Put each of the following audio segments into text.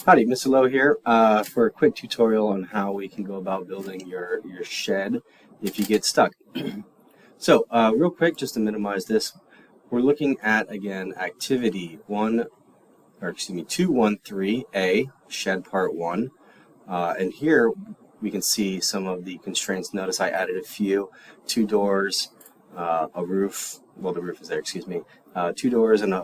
Howdy, Mr. Lowe here for a quick tutorial on how we can go about building your shed if you get stuck. So real quick, just to minimize this, we're looking at, again, activity 213A, shed part 1. And here we can see some of the constraints. Notice I added a few: 2 doors, a roof, well, the roof is there, excuse me, 2 doors and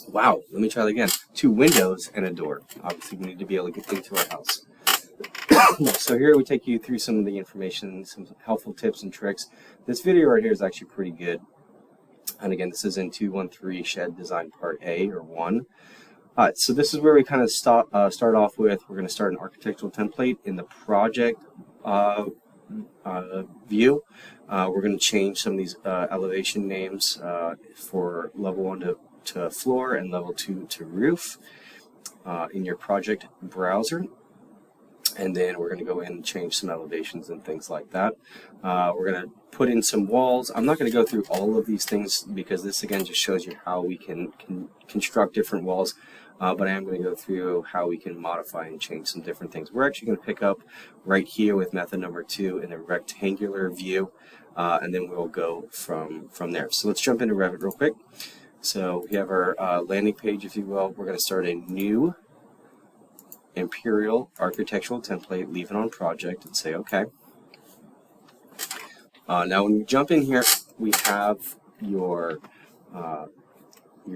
wow, let me try that again. 2 windows and a door. Obviously, we need to be able to get into our house. So here we take you through some of the information, some helpful tips and tricks. This video right here is actually pretty good. And again, this is in 213 Shed Design Part A, or 1. All right, so this is where we kind of start off with. We're going to start an architectural template in the project view. We're going to change some of these elevation names for level 1 to floor and level 2 to roof in your project browser. And then we're going to go in and change some elevations and things like that. We're going to put in some walls. I'm not going to go through all of these things because this again just shows you how we can construct different walls. But I am going to go through how we can modify and change some different things. We're actually going to pick up right here with method number 2 in a rectangular view, and then we'll go from there. So let's jump into Revit real quick. So we have our landing page, if you will. We're going to start a new Imperial architectural template, leave it on project, and say OK. Now when you jump in here, we have your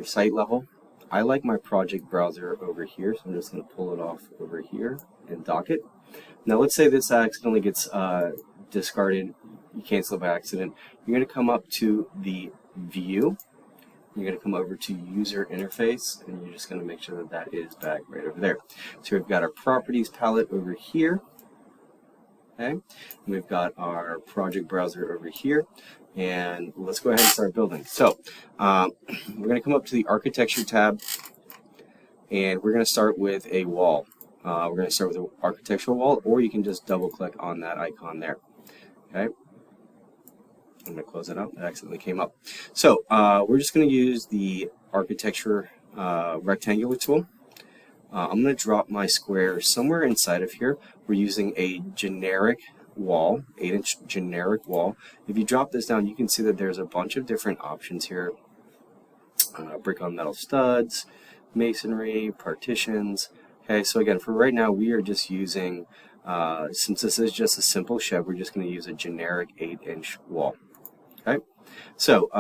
site level. I like my project browser over here, so I'm just going to pull it off over here and dock it. Now let's say this accidentally gets discarded, you cancel it by accident. You're going to come up to the view, you're going to come over to user interface, and you're just going to make sure that that is back right over there. So we've got our properties palette over here, okay, and we've got our project browser over here. And let's go ahead and start building. So we're going to come up to the architecture tab, and we're going to start with a wall. We're going to start with an architectural wall, or you can just double click on that icon there. Okay. I'm going to close it out. It accidentally came up. So we're just going to use the architecture rectangular tool. I'm going to drop my square somewhere inside of here. We're using a generic wall, 8-inch generic wall. If you drop this down, you can see that there's a bunch of different options here. Brick on metal studs, masonry, partitions. Okay, so again, for right now, we are just using, since this is just a simple shed, we're just going to use a generic 8-inch wall. Okay, so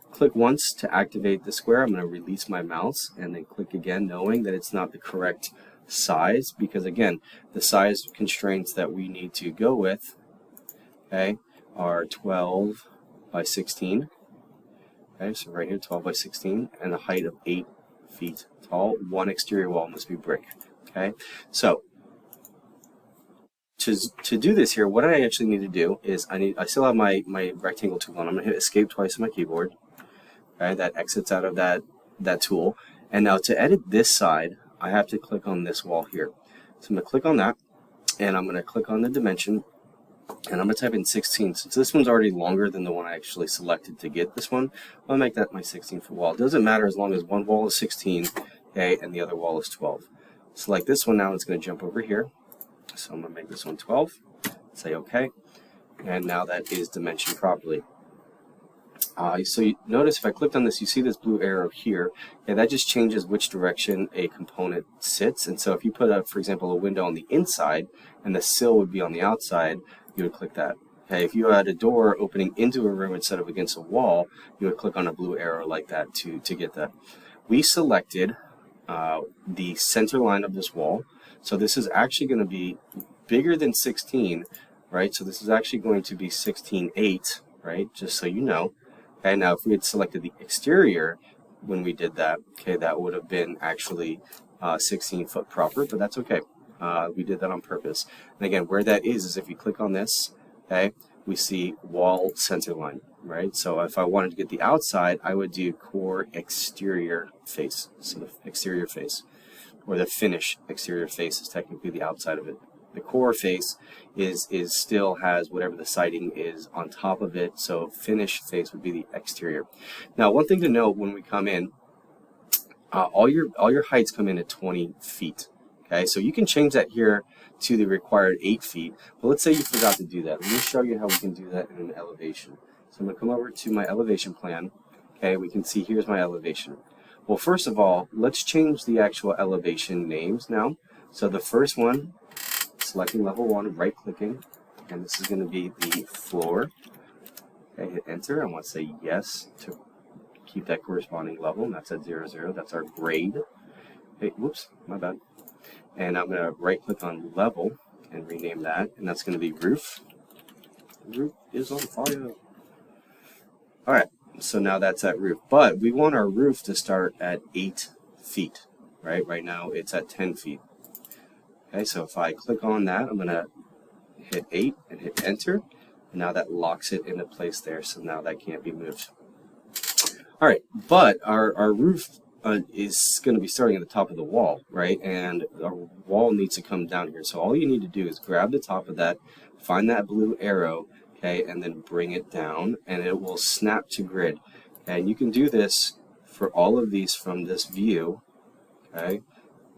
click once to activate the square. I'm going to release my mouse and then click again, knowing that it's not the correct size, because again, the size constraints that we need to go with, okay, are 12 by 16. Okay, so right here, 12 by 16, and a height of 8 feet tall. One exterior wall must be brick. Okay, so to do this here, what I actually need to do is I still have my rectangle tool on. I'm going to hit escape twice on my keyboard. Okay, that exits out of that tool. And now to edit this side, I have to click on this wall here. So I'm going to click on that, and I'm going to click on the dimension, and I'm going to type in 16. Since this one's already longer than the one I actually selected to get this one, I'll make that my 16-foot wall. It doesn't matter as long as one wall is 16, okay, and the other wall is 12. Select this one now, it's going to jump over here. So I'm going to make this one 12, say OK, and now that is dimensioned properly. So you notice if I clicked on this, you see this blue arrow here. Yeah, that just changes which direction a component sits. And so if you put up, for example, a window on the inside and the sill would be on the outside, you would click that. Okay, if you had a door opening into a room instead of against a wall, you would click on a blue arrow like that to get that. We selected the center line of this wall. So this is actually going to be bigger than 16, right? So this is actually going to be 16.8, right? Just so you know. And now if we had selected the exterior when we did that, okay, that would have been actually 16 foot proper, but that's okay. We did that on purpose. And again, where that is if you click on this, okay, we see wall center line, right? So if I wanted to get the outside, I would do core exterior face. So the exterior face, or the finish exterior face, is technically the outside of it. The core face is still has whatever the siding is on top of it, so finish face would be the exterior. Now, one thing to note when we come in, all your heights come in at 20 feet. Okay, so you can change that here to the required 8 feet. But let's say you forgot to do that. Let me show you how we can do that in an elevation. So I'm going to come over to my elevation plan. Okay, we can see here's my elevation. Well, first of all, let's change the actual elevation names now. So the first one, selecting level 1, right clicking, and this is going to be the floor. Okay, hit enter. I want to say yes to keep that corresponding level, and that's at 0, 0. That's our grade. Hey, whoops, my bad. And I'm going to right click on level and rename that, and that's going to be roof. Roof is on fire. Alright, so now that's at roof. But we want our roof to start at 8 feet, right? Right now it's at 10 feet. Okay, so if I click on that, I'm going to hit 8 and hit enter. And now that locks it into place there, so now that can't be moved. Alright, but our roof is going to be starting at the top of the wall, right? And our wall needs to come down here. So all you need to do is grab the top of that, find that blue arrow, okay, and then bring it down, and it will snap to grid. And you can do this for all of these from this view, okay?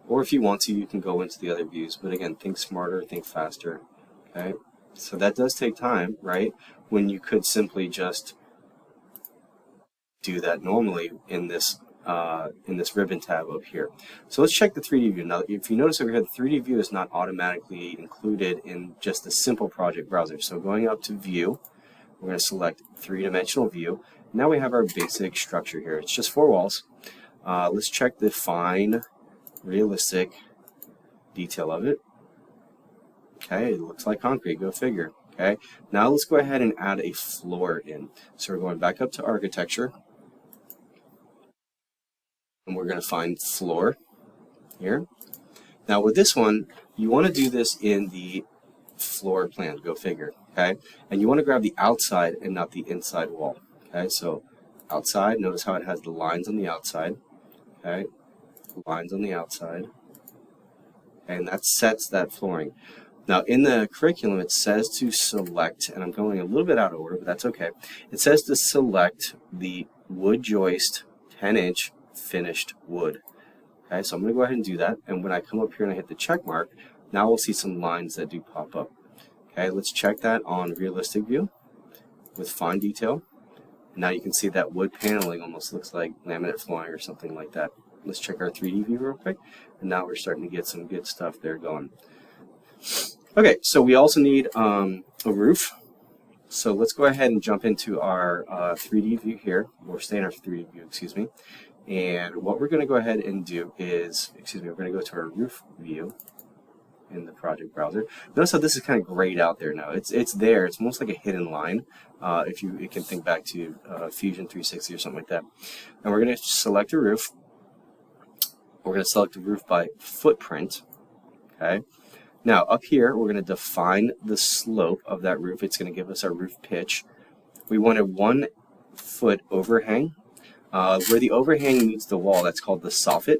Or if you want to, you can go into the other views. But again, think smarter, think faster, okay? So that does take time, right? When you could simply just do that normally in this ribbon tab up here. So let's check the 3D view. Now, if you notice over here, the 3D view is not automatically included in just the simple project browser. So going up to view, we're going to select three-dimensional view. Now we have our basic structure here. It's just 4 walls. Let's check the fine, realistic detail of it. Okay, it looks like concrete, go figure. Okay, now let's go ahead and add a floor in. So we're going back up to architecture. And we're going to find floor here. Now with this one, you want to do this in the floor plan, go figure, okay? And you want to grab the outside and not the inside wall, okay? So outside, notice how it has the lines on the outside, okay? Lines on the outside, and that sets that flooring. Now in the curriculum, it says to select, and I'm going a little bit out of order, but that's okay. It says to select the wood joist 10-inch finished wood. Okay, so I'm going to go ahead and do that, and when I come up here and I hit the check mark, now we'll see some lines that do pop up. Okay, let's check that on realistic view with fine detail. Now you can see that wood paneling almost looks like laminate flooring or something like that. Let's check our 3D view real quick, and now we're starting to get some good stuff there going. Okay, so we also need a roof. So let's go ahead and jump into our 3D view here. We'll stay in our 3D view, excuse me. And what we're going to go ahead and do is, we're going to go to our roof view in the project browser. Notice how this is kind of grayed out there now. It's there. It's almost like a hidden line. If you can think back to Fusion 360 or something like that. And we're going to select a roof. We're going to select a roof by footprint. Okay. Now up here, we're going to define the slope of that roof. It's going to give us our roof pitch. We want a 1 foot overhang. Where the overhang meets the wall, that's called the soffit.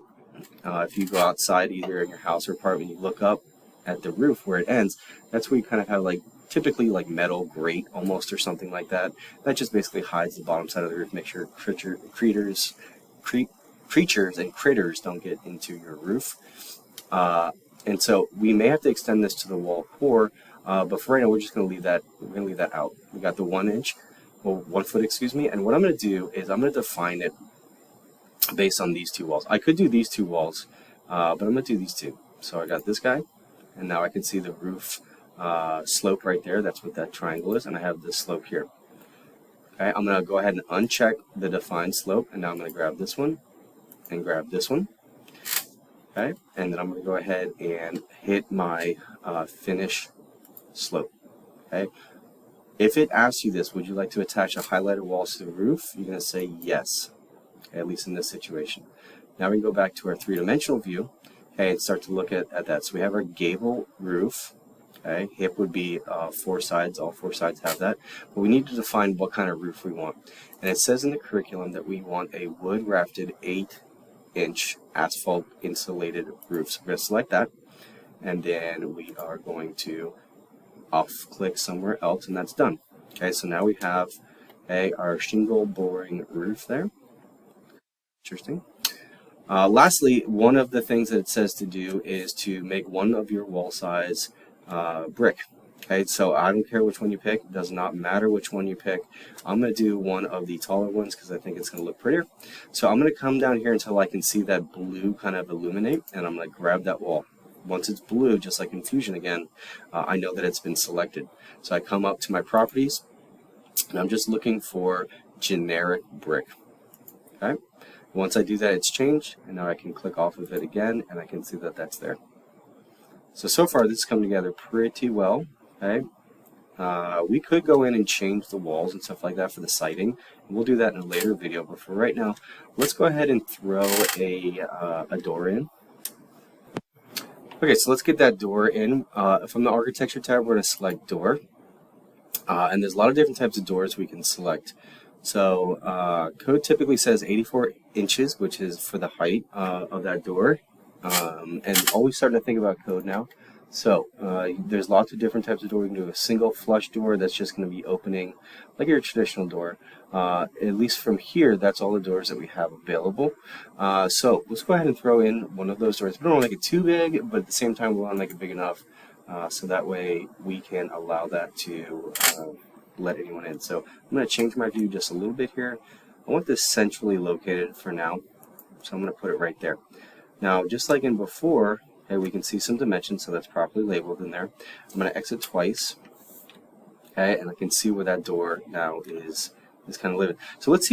If you go outside, either in your house or apartment, you look up at the roof where it ends, that's where you kind of have like, typically like metal grate almost or something like that. That just basically hides the bottom side of the roof, make sure creatures and critters don't get into your roof. And so we may have to extend this to the wall core, but for right now, we're just going to leave that. We're going to leave that out. We got the 1 inch. Well, 1 foot, excuse me, and what I'm going to do is I'm going to define it based on these 2 walls. I could do these 2 walls, but I'm going to do these 2. So I got this guy, and now I can see the roof slope right there. That's what that triangle is, and I have this slope here. Okay, I'm going to go ahead and uncheck the define slope, and now I'm going to grab this one and grab this one. Okay, and then I'm going to go ahead and hit my finish slope. Okay. If it asks you this, would you like to attach a highlighted wall to the roof? You're going to say yes, okay, at least in this situation. Now we go back to our 3-dimensional view, okay, and start to look at that. So we have our gable roof, okay, hip would be 4 sides, all 4 sides have that. But we need to define what kind of roof we want. And it says in the curriculum that we want a wood rafted 8-inch asphalt insulated roof. So we're going to select that, and then we are going to click somewhere else, and that's done. Okay, so now we have our shingle boring roof there. Interesting. Lastly, one of the things that it says to do is to make one of your wall size brick. Okay, so I don't care which one you pick. It does not matter which one you pick. I'm going to do one of the taller ones because I think it's going to look prettier. So I'm going to come down here until I can see that blue kind of illuminate, and I'm going to grab that wall. Once it's blue, just like in Fusion again, I know that it's been selected. So I come up to my properties, and I'm just looking for generic brick. Okay. Once I do that, it's changed, and now I can click off of it again, and I can see that that's there. So far, this has come together pretty well. Okay. We could go in and change the walls and stuff like that for the siding. We'll do that in a later video, but for right now, let's go ahead and throw a door in. Okay, so let's get that door in. From the architecture tab, we're going to select door. And there's a lot of different types of doors we can select. So code typically says 84 inches, which is for the height of that door. And always starting to think about code now. So there's lots of different types of door. We can do a single flush door that's just going to be opening like your traditional door. At least from here, that's all the doors that we have available. So let's go ahead and throw in one of those doors. We don't want to make it too big, but at the same time, we want to make it big enough so that way we can allow that to let anyone in. So I'm going to change my view just a little bit here. I want this centrally located for now, so I'm going to put it right there. Now, just like in before, okay, we can see some dimensions, so that's properly labeled in there. I'm going to exit twice, okay, and I can see where that door now is kind of living. So let's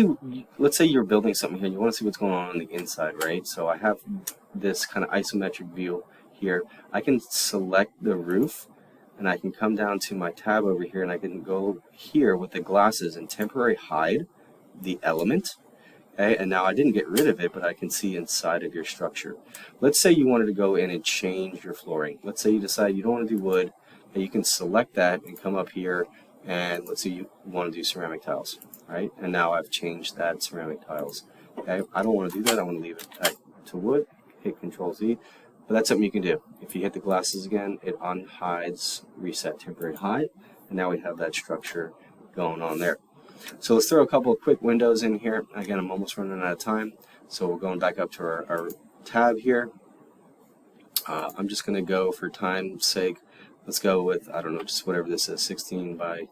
say you're building something here and you want to see what's going on the inside, right? So I have this kind of isometric view here. I can select the roof, and I can come down to my tab over here, and I can go here with the glasses and temporary hide the element. Okay, and now I didn't get rid of it, but I can see inside of your structure. Let's say you wanted to go in and change your flooring. Let's say you decide you don't want to do wood, and you can select that and come up here, and let's say you want to do ceramic tiles, right? And now I've changed that ceramic tiles. Okay, I don't want to do that. I want to leave it back to wood. Hit Control Z. But that's something you can do. If you hit the glasses again, it unhides reset temporary hide, and now we have that structure going on there. So let's throw a couple of quick windows in here. Again, I'm almost running out of time, so we're going back up to our tab here. I'm just going to go, for time's sake, let's go with, I don't know, just whatever this is, 16 by,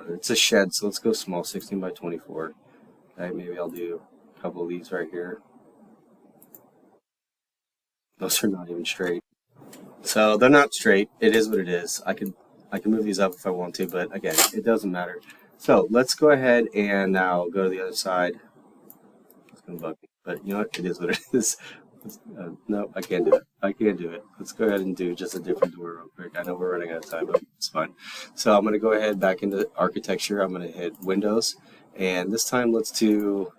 it's a shed, so let's go small, 16 by 24. Okay, maybe I'll do a couple of these right here. Those are not even straight. So they're not straight. It is what it is. I can move these up if I want to, but again, it doesn't matter. So let's go ahead and now go to the other side. It's going to bug me, but you know what? It is what it is. No, I can't do it. I can't do it. Let's go ahead and do just a different door real quick. I know we're running out of time, but it's fine. So I'm going to go ahead back into architecture. I'm going to hit Windows, and this time let's do,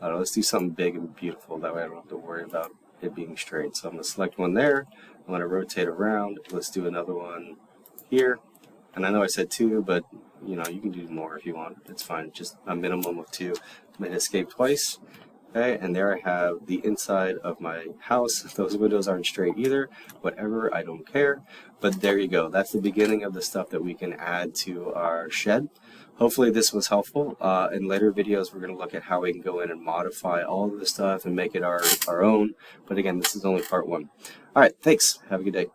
I don't know, let's do something big and beautiful. That way I don't have to worry about it being straight. So I'm going to select one there. I'm going to rotate around. Let's do another one here. And I know I said 2, but you know, you can do more if you want. It's fine. Just a minimum of 2. I'm going to escape twice. Okay, and there I have the inside of my house. Those windows aren't straight either. Whatever, I don't care. But there you go. That's the beginning of the stuff that we can add to our shed. Hopefully this was helpful. In later videos, we're going to look at how we can go in and modify all of this stuff and make it our own. But again, this is only part 1. All right, thanks. Have a good day.